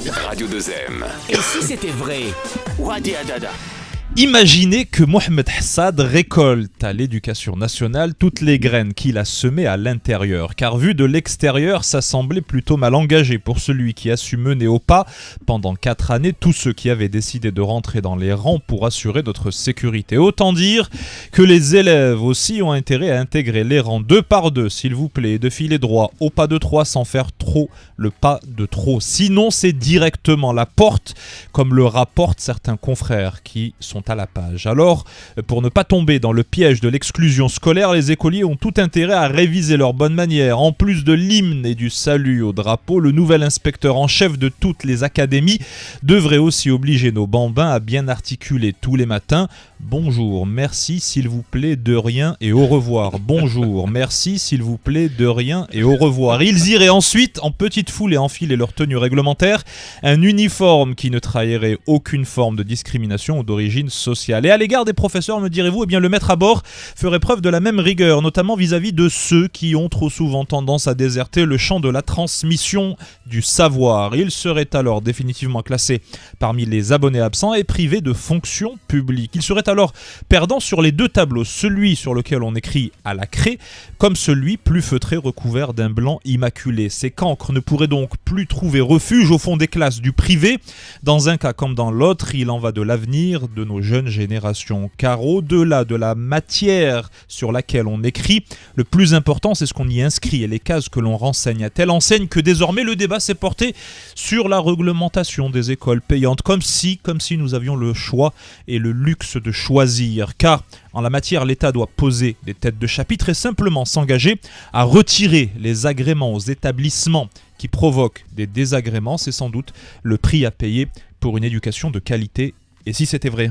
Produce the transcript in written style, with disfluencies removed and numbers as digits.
Radio 2M. Et si c'était vrai? Ouadi Adada. Imaginez que Mohamed Hassad récolte à l'éducation nationale toutes les graines qu'il a semées à l'intérieur, car vu de l'extérieur, ça semblait plutôt mal engagé pour celui qui a su mener au pas pendant 4 années tous ceux qui avaient décidé de rentrer dans les rangs pour assurer notre sécurité. Autant dire que les élèves aussi ont intérêt à intégrer les rangs 2 par 2, s'il vous plaît, et de filer droit au pas de 3 sans faire trop le pas de trop. Sinon, c'est directement la porte, comme le rapportent certains confrères qui sont à la page. Alors, pour ne pas tomber dans le piège de l'exclusion scolaire, les écoliers ont tout intérêt à réviser leurs bonnes manières. En plus de l'hymne et du salut au drapeau, le nouvel inspecteur en chef de toutes les académies devrait aussi obliger nos bambins à bien articuler tous les matins « Bonjour, merci, s'il vous plaît, de rien et au revoir. Bonjour, merci, s'il vous plaît, de rien et au revoir. » Ils iraient ensuite en petite foule et enfiler leur tenue réglementaire, un uniforme qui ne trahirait aucune forme de discrimination ou d'origine sociale. Et à l'égard des professeurs, me direz-vous, eh bien le maître à bord ferait preuve de la même rigueur, notamment vis-à-vis de ceux qui ont trop souvent tendance à déserter le champ de la transmission du savoir. Ils seraient alors définitivement classés parmi les abonnés absents et privés de fonction publique. Ils seraient alors perdants sur les deux tableaux, celui sur lequel on écrit à la craie, comme celui plus feutré recouvert d'un blanc immaculé. Ces cancres ne pourraient donc plus trouver refuge au fond des classes du privé. Dans un cas comme dans l'autre, il en va de l'avenir de nos jeunes générations. Car au-delà de la matière sur laquelle on écrit, le plus important c'est ce qu'on y inscrit et les cases que l'on renseigne. À telle enseigne que désormais le débat s'est porté sur la réglementation des écoles payantes, comme si nous avions le choix et le luxe de choisir. Car en la matière, l'État doit poser des têtes de chapitre et simplement s'engager à retirer les agréments aux établissements qui provoquent des désagréments. C'est sans doute le prix à payer pour une éducation de qualité. Et si c'était vrai ?